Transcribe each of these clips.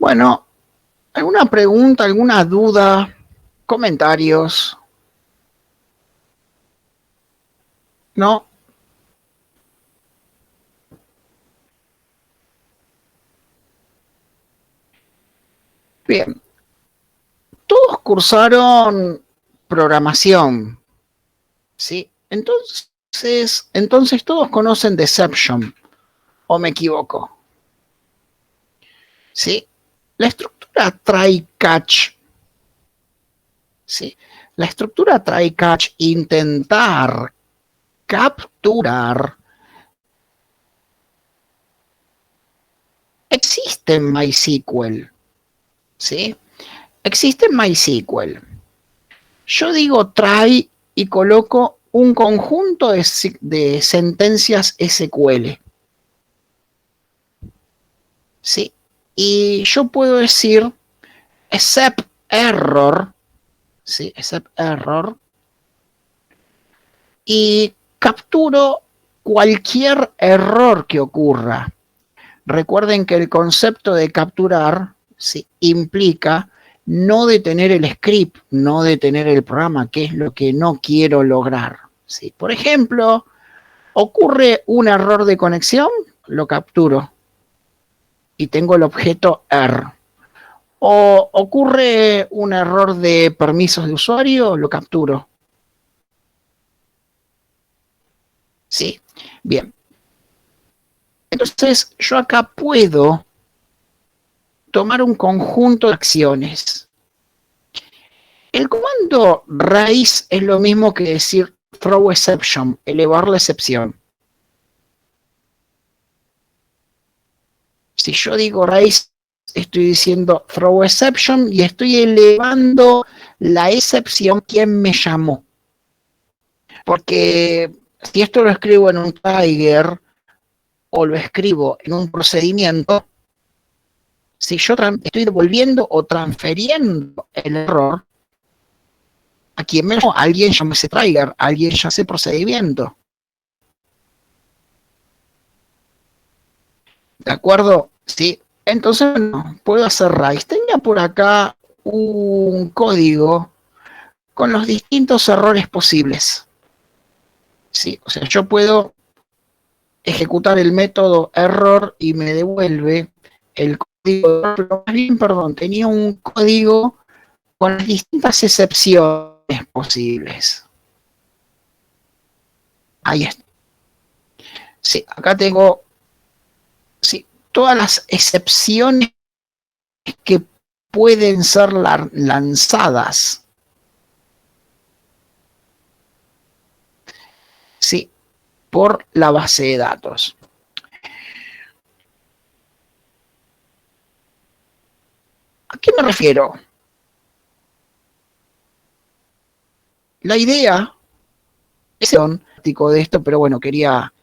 Bueno, ¿alguna pregunta, alguna duda, comentarios? ¿No? Bien, todos cursaron programación, ¿sí? Entonces todos conocen Deception, ¿o me equivoco? ¿Sí? La estructura try-catch, ¿sí? La estructura try-catch, intentar capturar, existe en MySQL, ¿sí? Existe en MySQL. Yo digo try y coloco un conjunto de sentencias SQL, ¿sí? Y yo puedo decir except error, ¿sí? Except error, y capturo cualquier error que ocurra. Recuerden que el concepto de capturar, ¿sí?, implica no detener el script, no detener el programa, que es lo que no quiero lograr, ¿sí? Por ejemplo, ocurre un error de conexión, lo capturo y tengo el objeto er. O ocurre un error de permisos de usuario, lo capturo. ¿Sí? Bien. Entonces, yo acá puedo tomar un conjunto de acciones. El comando raíz es lo mismo que decir throw exception, elevar la excepción. Si yo digo raíz, estoy diciendo throw exception y estoy elevando la excepción quien me llamó. Porque si esto lo escribo en un trigger o lo escribo en un procedimiento, si yo estoy devolviendo o transfiriendo el error, a quien me llamó, alguien llama ese trigger, alguien llama ese procedimiento. ¿De acuerdo? Sí. Entonces, bueno, puedo hacer raíz. Tenía por acá un código con los distintos errores posibles. Sí, o sea, yo puedo ejecutar el método error y me devuelve el código, pero más bien, perdón, tenía un código con las distintas excepciones posibles. Ahí está. Sí, acá tengo, sí, todas las excepciones que pueden ser lanzadas. Sí, por la base de datos. ¿A qué me refiero? La idea es de esto, pero bueno, quería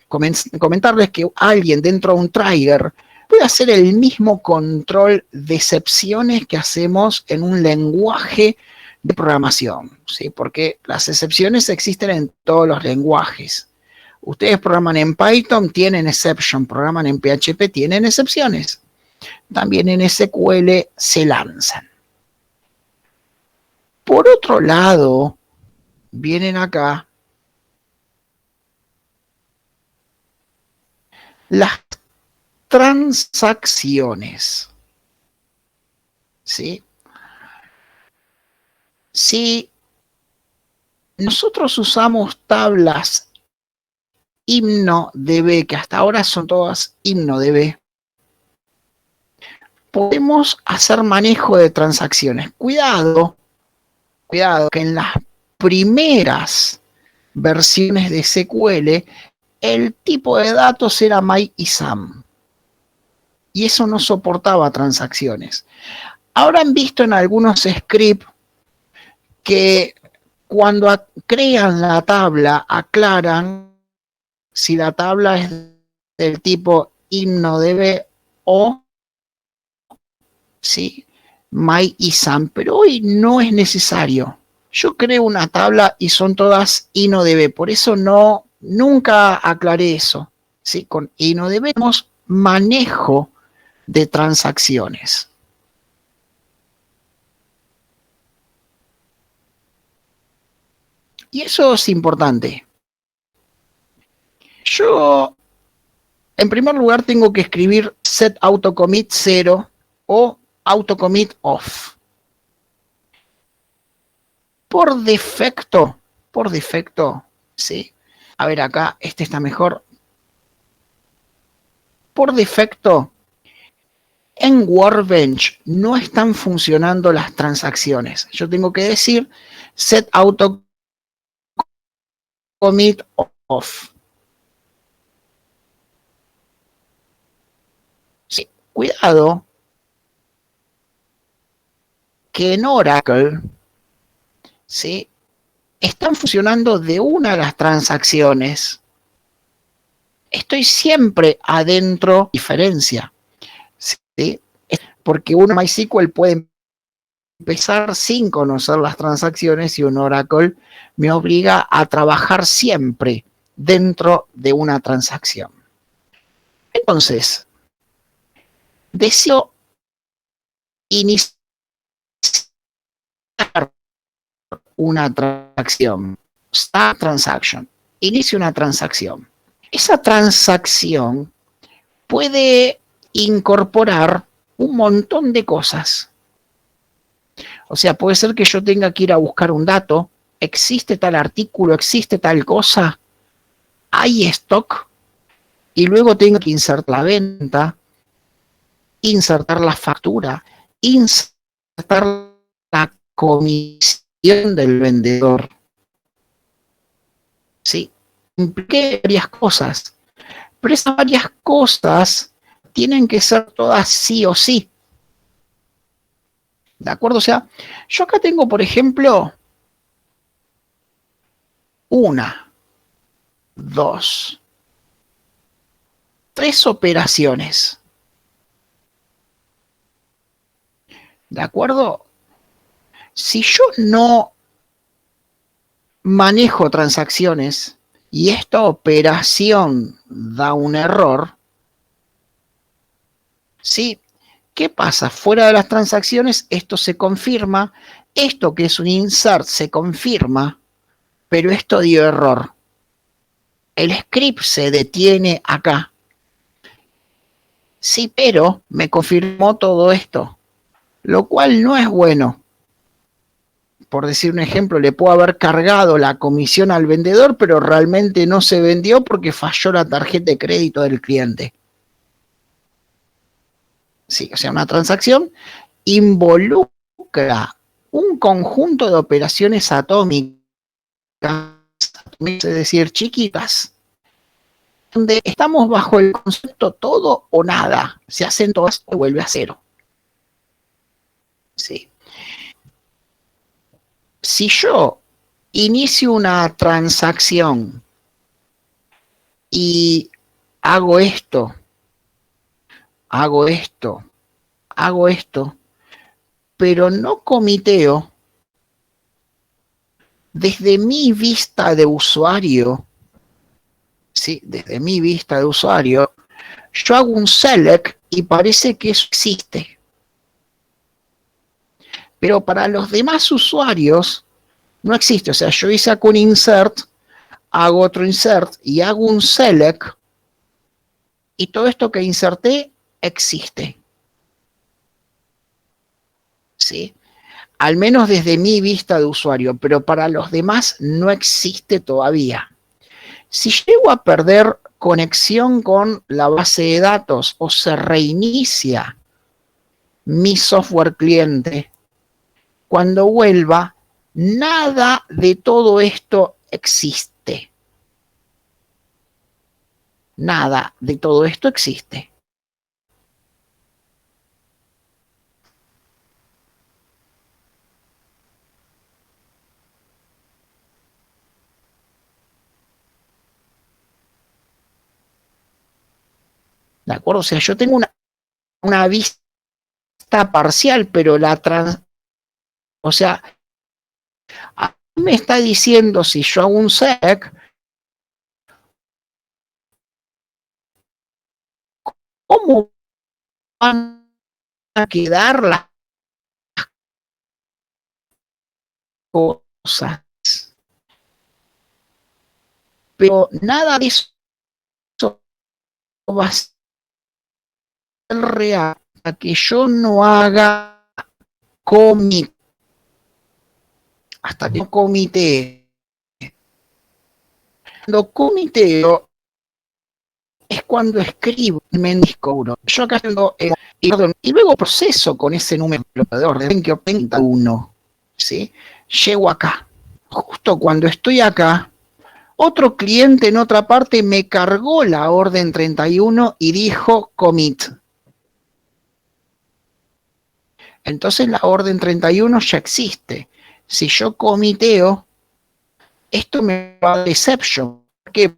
comentarles que alguien dentro de un trigger puede hacer el mismo control de excepciones que hacemos en un lenguaje de programación, ¿sí? Porque las excepciones existen en todos los lenguajes. Ustedes programan en Python, tienen exception, programan en PHP, tienen excepciones. También en SQL se lanzan. Por otro lado, vienen acá las transacciones, ¿sí? Si nosotros usamos tablas InnoDB, que hasta ahora son todas InnoDB, podemos hacer manejo de transacciones. Cuidado, que en las primeras versiones de SQL el tipo de datos era MyISAM y eso no soportaba transacciones. Ahora han visto en algunos scripts que cuando crean la tabla aclaran si la tabla es del tipo InnoDB o ¿sí?, MyISAM, pero hoy no es necesario. Yo creo una tabla y son todas InnoDB, por eso nunca aclaré eso. ¿Sí? Con InnoDB tenemos manejo de transacciones. Y eso es importante. Yo, en primer lugar, tengo que escribir set autocommit 0 o autocommit off. Por defecto, ¿sí? A ver acá, este está mejor. Por defecto, en Workbench no están funcionando las transacciones. Yo tengo que decir set autocommit off. Sí, cuidado que en Oracle, ¿sí?, están funcionando de una de las transacciones. Estoy siempre adentro, diferencia, ¿sí? Porque un MySQL puede empezar sin conocer las transacciones y un Oracle me obliga a trabajar siempre dentro de una transacción. Entonces, deseo iniciar una transacción. Start transaction. Inicio una transacción. Esa transacción puede incorporar un montón de cosas. O sea, puede ser que yo tenga que ir a buscar un dato, existe tal artículo, existe tal cosa, hay stock, y luego tengo que insertar la venta, insertar la factura, insertar la comisión del vendedor. ¿Sí? Impliqué varias cosas, pero esas varias cosas tienen que ser todas sí o sí. ¿De acuerdo? O sea, yo acá tengo, por ejemplo, 1, 2, 3 operaciones. ¿De acuerdo? Si yo no manejo transacciones y esta operación da un error, ¿sí? ¿Qué pasa? Fuera de las transacciones, esto se confirma, esto que es un insert se confirma, pero esto dio error. El script se detiene acá. Sí, pero me confirmó todo esto, lo cual no es bueno. Por decir un ejemplo, le puedo haber cargado la comisión al vendedor, pero realmente no se vendió porque falló la tarjeta de crédito del cliente. Sí, o sea, una transacción involucra un conjunto de operaciones atómicas, es decir, chiquitas, donde estamos bajo el concepto todo o nada. Se hacen todas o vuelve a cero. Sí. Si yo inicio una transacción y hago esto, hago esto, hago esto, pero no comiteo, desde mi vista de usuario, ¿sí? Desde mi vista de usuario, yo hago un select y parece que eso existe. Pero para los demás usuarios no existe. O sea, yo hice un insert, hago otro insert y hago un select y todo esto que inserté existe. ¿Sí? Al menos desde mi vista de usuario, pero para los demás no existe todavía. Si llego a perder conexión con la base de datos o se reinicia mi software cliente, cuando vuelva, nada de todo esto existe. Nada de todo esto existe. ¿De acuerdo? O sea, yo tengo una vista parcial, pero o sea, me está diciendo si yo hago un sec, ¿cómo van a quedar las cosas, pero nada de eso va a ser real hasta que yo no haga commit, hasta que no comité. Cuando comiteo es cuando escribo en disco duro. Yo acá tengo y luego proceso con ese número de orden que obtenga 1. ¿Sí? Llego acá. Justo cuando estoy acá, otro cliente en otra parte me cargó la orden 31 y dijo commit. Entonces la orden 31 ya existe. Si yo comiteo, esto me va a dar exception. ¿Por qué?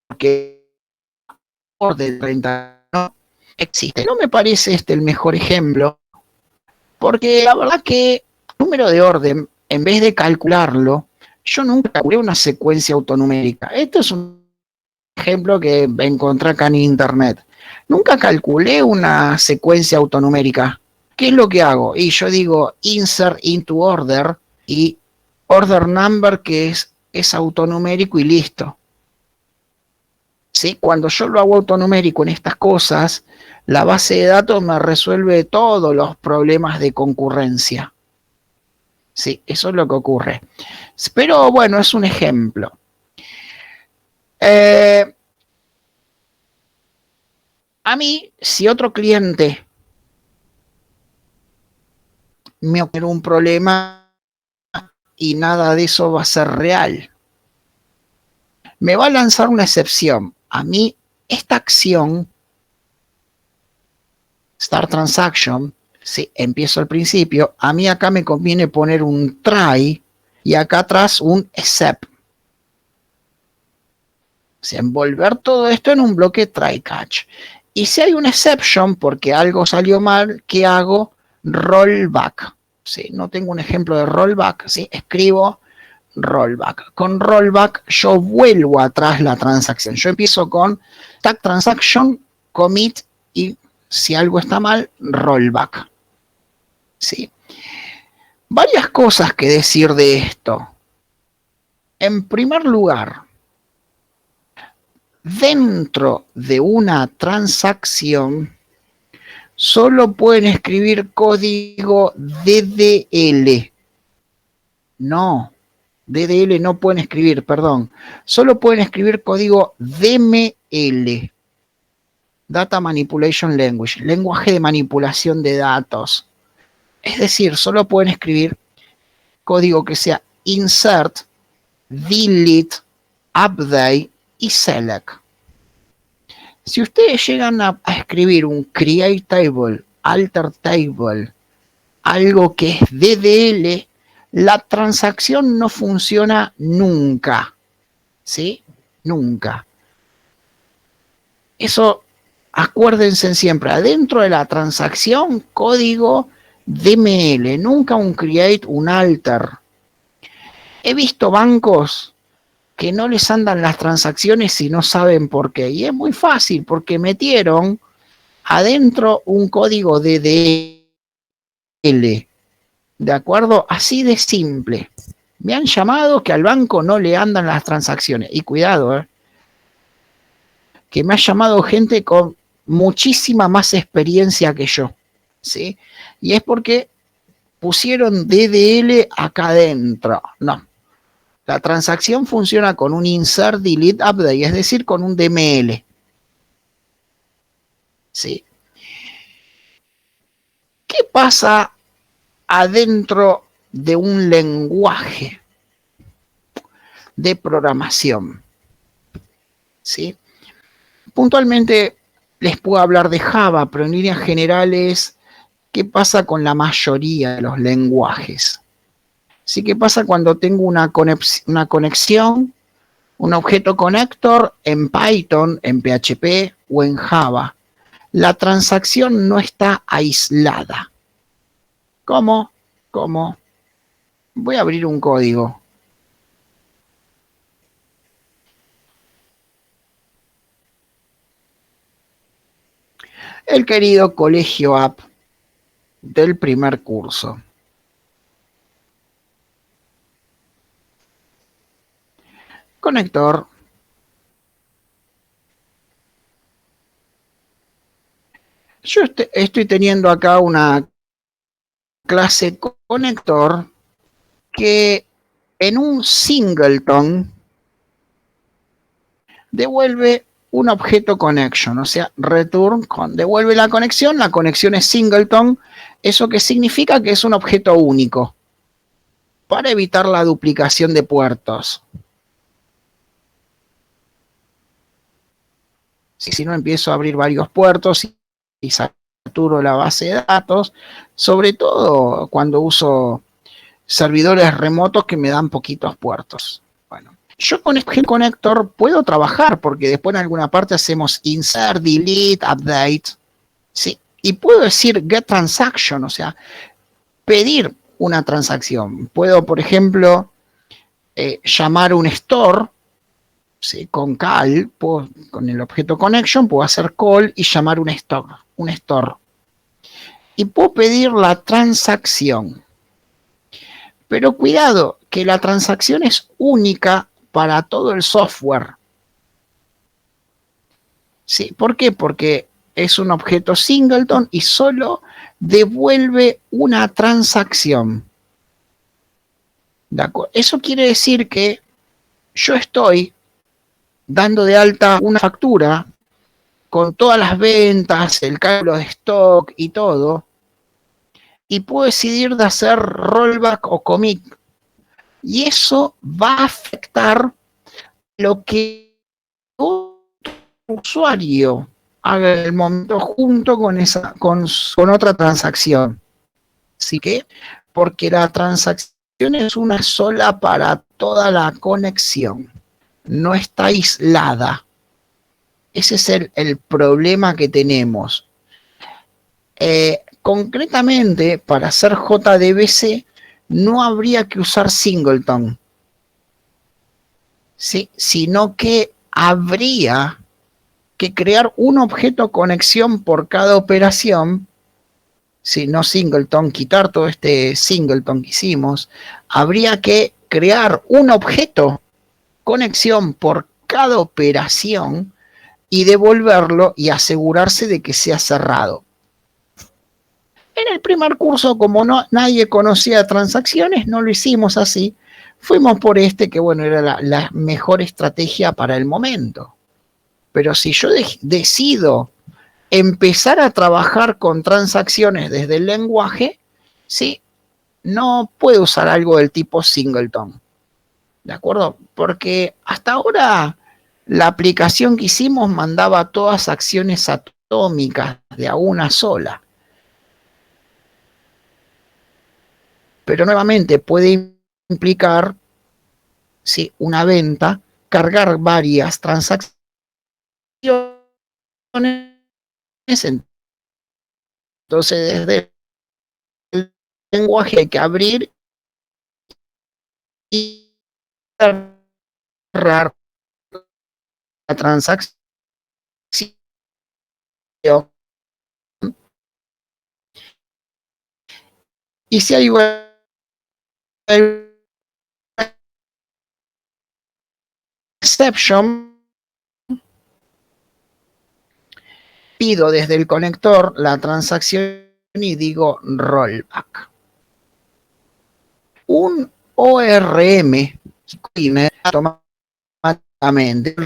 Porque la orden 31 no existe. No me parece este el mejor ejemplo, porque la verdad que el número de orden, en vez de calcularlo, yo nunca calculé una secuencia autonumérica. Esto es un ejemplo que encontré acá en internet. Nunca calculé una secuencia autonumérica. ¿Qué es lo que hago? Y yo digo insert into order y order number, que es autonumérico y listo. ¿Sí? Cuando yo lo hago autonumérico en estas cosas, la base de datos me resuelve todos los problemas de concurrencia. Sí, eso es lo que ocurre. Pero bueno, es un ejemplo. A mí, si otro cliente me ocurre un problema y nada de eso va a ser real, me va a lanzar una excepción. A mí, esta acción, Start Transaction, sí, empiezo al principio, a mí acá me conviene poner un try y acá atrás un except. O sea, envolver todo esto en un bloque try catch. Y si hay una exception porque algo salió mal, ¿qué hago? Rollback. ¿Sí? No tengo un ejemplo de rollback. ¿Sí? Escribo rollback. Con rollback yo vuelvo atrás la transacción. Yo empiezo con tag transaction, commit y si algo está mal, rollback. ¿Sí? Varias cosas que decir de esto. En primer lugar, dentro de una transacción solo pueden escribir código DDL. No, DDL no pueden escribir, perdón. Solo pueden escribir código DML. Data Manipulation Language, lenguaje de manipulación de datos. Es decir, solo pueden escribir código que sea insert, delete, update y select. Si ustedes llegan a escribir un create table, alter table, algo que es DDL, la transacción no funciona nunca. ¿Sí? Nunca. Eso, acuérdense siempre, adentro de la transacción, código DML, nunca un create, un alter. He visto bancos que no les andan las transacciones y no saben por qué. Y es muy fácil, porque metieron adentro un código DDL. ¿De acuerdo? Así de simple. Me han llamado que al banco no le andan las transacciones. Y cuidado, que me ha llamado gente con muchísima más experiencia que yo. ¿Sí? Y es porque pusieron DDL acá adentro. No. La transacción funciona con un insert, delete, update, es decir, con un DML. ¿Sí? ¿Qué pasa adentro de un lenguaje de programación? ¿Sí? Puntualmente les puedo hablar de Java, pero en líneas generales, ¿qué pasa con la mayoría de los lenguajes? ¿Sí? ¿Qué pasa cuando tengo una conexión, un objeto connector en Python, en PHP o en Java? La transacción no está aislada. ¿Cómo? ¿Cómo? Voy a abrir un código. el querido Colegio App del primer curso. Conector. Yo estoy teniendo acá una clase conector que en un singleton devuelve un objeto connection, o sea, return con, devuelve la conexión es singleton, eso que significa que es un objeto único, para evitar la duplicación de puertos. Si no empiezo a abrir varios puertos y saturo la base de datos, sobre todo cuando uso servidores remotos que me dan poquitos puertos. Bueno, yo con este connector puedo trabajar porque después en alguna parte hacemos insert, delete, update, ¿sí? Y puedo decir get transaction, o sea, pedir una transacción. Puedo, por ejemplo, llamar un store, ¿sí? Con call, con el objeto connection, puedo hacer call y llamar un store. Y puedo pedir la transacción. Pero cuidado, que la transacción es única para todo el software. ¿Sí? ¿Por qué? Porque es un objeto singleton y solo devuelve una transacción. ¿De acuerdo? Eso quiere decir que yo estoy dando de alta una factura con todas las ventas, el cálculo de stock y todo, y puedo decidir de hacer rollback o commit. Y eso va a afectar lo que usuario haga en el momento junto con otra transacción. ¿Sí que? Porque la transacción es una sola para toda la conexión. No está aislada. Ese es el problema que tenemos. Concretamente, para hacer JDBC, no habría que usar singleton, ¿sí? Sino que habría que crear un objeto conexión por cada operación, si no singleton, quitar todo este singleton que hicimos, habría que crear un objeto conexión por cada operación y devolverlo y asegurarse de que sea cerrado. En el primer curso, como nadie conocía transacciones, no lo hicimos así. Fuimos por que bueno, era la mejor estrategia para el momento. Pero si yo decido empezar a trabajar con transacciones desde el lenguaje, ¿sí? No puedo usar algo del tipo singleton. ¿De acuerdo? Porque hasta ahora la aplicación que hicimos mandaba todas acciones atómicas de a una sola. Pero nuevamente puede implicar, ¿sí? Una venta, cargar varias transacciones. Entonces, desde el lenguaje hay que abrir y cerrar la transacción. Y si hay una exception, pido desde el conector la transacción y digo rollback. Un ORM automáticamente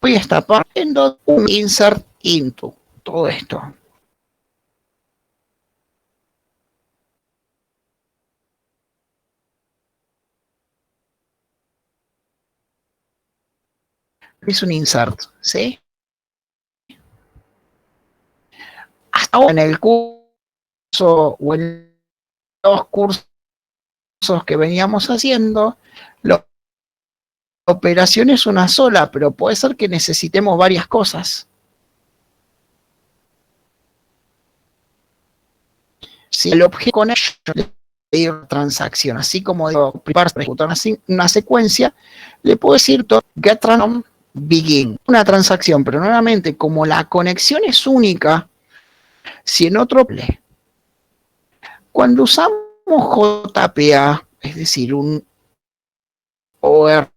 voy a estar poniendo un insert into todo esto. Es un insert, ¿sí? Hasta ahora en el curso o en los cursos que veníamos haciendo, la operación es una sola, pero puede ser que necesitemos varias cosas. Si el objeto connection de transacción, así como digo, para ejecutar una secuencia, le puedo decir get random begin, una transacción, pero nuevamente, como la conexión es única, si en otro... Cuando usamos JPA, es decir, un ORM,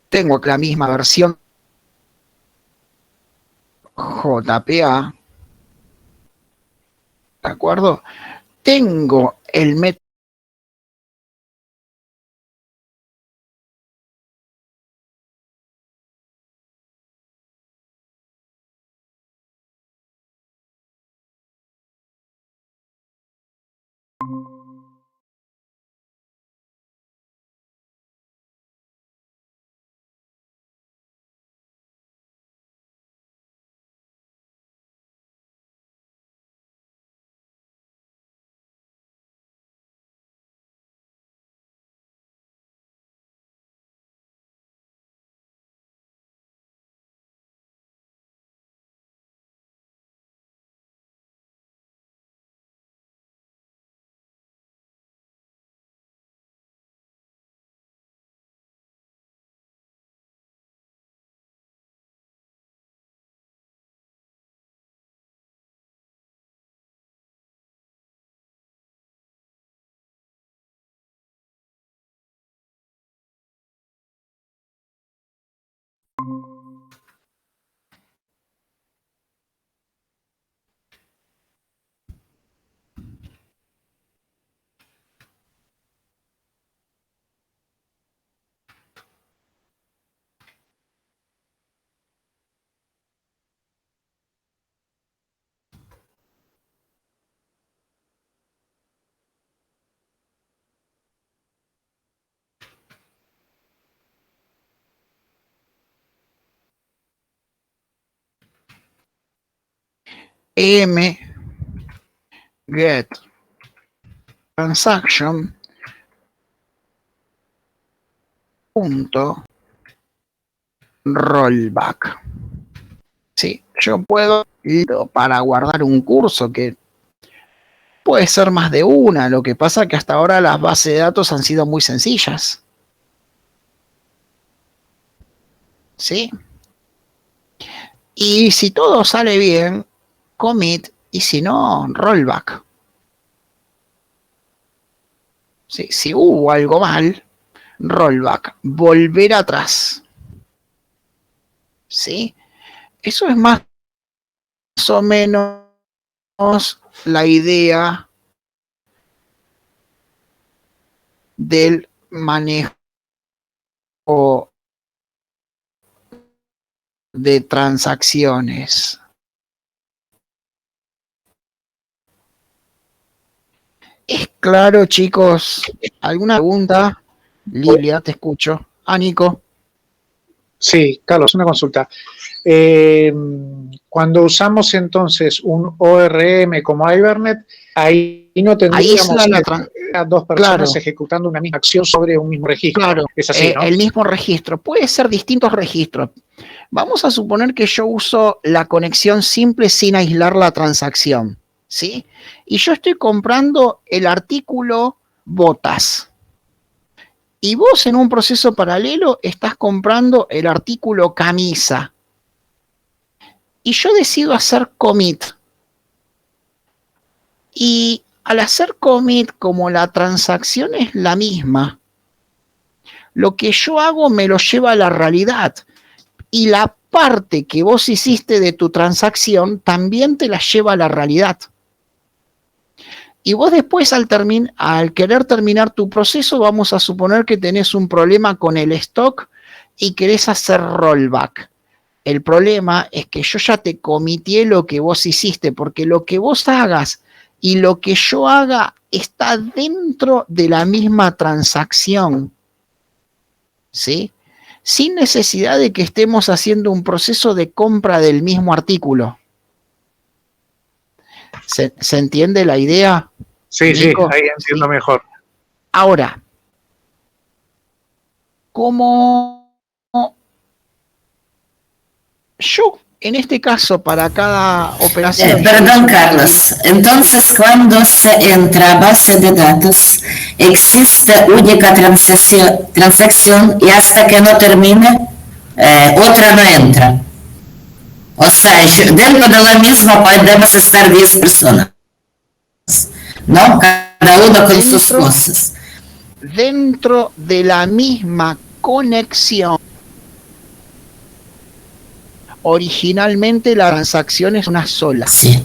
tengo la misma versión JPA, ¿de acuerdo? Tengo el método M get transaction punto rollback. Sí, yo puedo, para guardar un curso que puede ser más de una, lo que pasa que hasta ahora las bases de datos han sido muy sencillas. ¿Sí? Y si todo sale bien, commit, y si no, rollback. ¿Sí? Si hubo algo mal, rollback, volver atrás. ¿Sí? Eso es más o menos la idea del manejo de transacciones. ¿Es claro, chicos? ¿Alguna pregunta? Lilia, te escucho. Nico. Sí, Carlos, una consulta. Cuando usamos entonces un ORM como Hibernate, ahí no tendríamos a dos personas claro, ejecutando una misma acción sobre un mismo registro. Claro, es así, ¿no? El mismo registro. Puede ser distintos registros. Vamos a suponer que yo uso la conexión simple sin aislar la transacción, ¿sí? Y yo estoy comprando el artículo botas. Y vos en un proceso paralelo estás comprando el artículo camisa. Y yo decido hacer commit. Y al hacer commit, como la transacción es la misma, lo que yo hago me lo lleva a la realidad. Y la parte que vos hiciste de tu transacción también te la lleva a la realidad. Y vos después al querer terminar tu proceso, vamos a suponer que tenés un problema con el stock y querés hacer rollback. El problema es que yo ya te comité lo que vos hiciste, porque lo que vos hagas y lo que yo haga está dentro de la misma transacción. ¿Sí? Sin necesidad de que estemos haciendo un proceso de compra del mismo artículo. ¿Se entiende la idea? Sí, Nico? Sí, ahí entiendo mejor. Ahora, ¿cómo yo en este caso, para cada operación... Perdón, Carlos. Entonces, cuando se entra a base de datos, existe única transacción y hasta que no termine, otra no entra. O sea, dentro de la misma podemos estar 10 personas, ¿no? Cada uno con sus cosas. Dentro de la misma conexión, originalmente la transacción es una sola. Sí.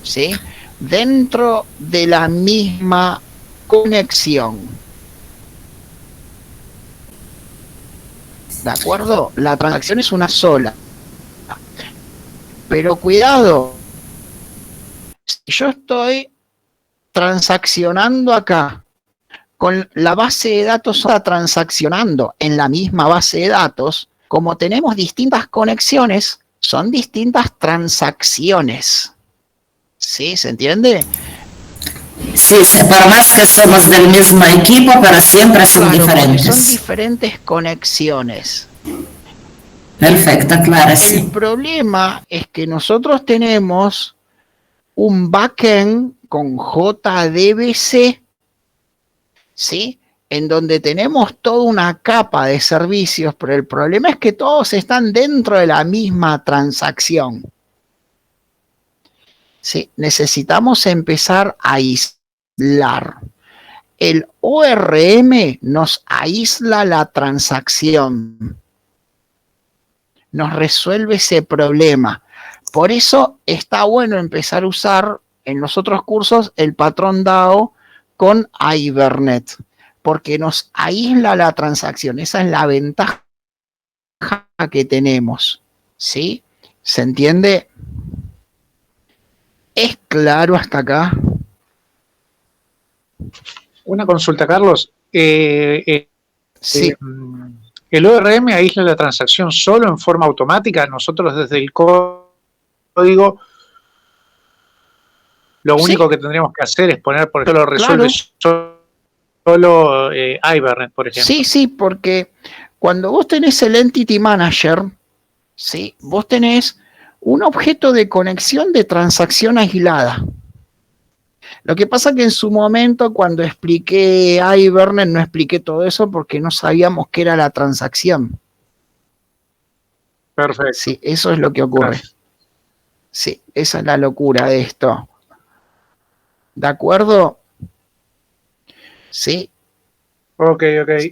¿Sí? Dentro de la misma conexión. ¿De acuerdo? La transacción es una sola. Pero cuidado, si yo estoy transaccionando acá, con la base de datos está transaccionando en la misma base de datos, como tenemos distintas conexiones, son distintas transacciones. ¿Sí? ¿Se entiende? Sí, por más que somos del mismo equipo, pero siempre son diferentes. Son diferentes conexiones. Perfecto, claro, sí. El problema es que nosotros tenemos un backend con JDBC, ¿sí? En donde tenemos toda una capa de servicios, pero el problema es que todos están dentro de la misma transacción. ¿Sí? Necesitamos empezar a aislar. El ORM nos aísla la transacción. Nos resuelve ese problema. Por eso está bueno empezar a usar en los otros cursos el patrón DAO con Hibernate, porque nos aísla la transacción. Esa es la ventaja que tenemos. ¿Sí? ¿Se entiende? ¿Es claro hasta acá? Una consulta, Carlos. Sí. ¿El ORM aísla la transacción solo en forma automática? Nosotros desde el código lo único que tendríamos que hacer es poner, por ejemplo, lo resuelve solo Hibernate, por ejemplo. Sí, sí, porque cuando vos tenés el Entity Manager, ¿sí? Vos tenés un objeto de conexión de transacción aislada. Lo que pasa que en su momento, cuando expliqué Hibernate, no expliqué todo eso porque no sabíamos qué era la transacción. Perfecto. Sí, eso es lo que ocurre. Gracias. Sí, esa es la locura de esto. ¿De acuerdo? Sí. Ok,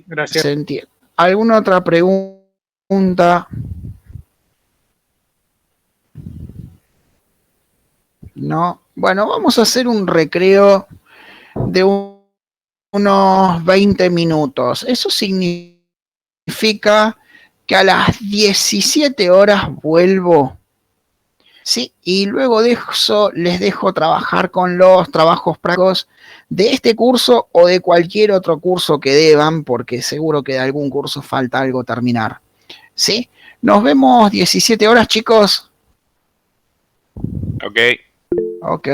gracias. Se entiende. ¿Alguna otra pregunta? No. Bueno, vamos a hacer un recreo de unos 20 minutos. Eso significa que a las 17 horas vuelvo. Sí, y luego de eso les dejo trabajar con los trabajos prácticos de este curso o de cualquier otro curso que deban, porque seguro que de algún curso falta algo terminar. ¿Sí? Nos vemos 17 horas, chicos. Ok. Ok.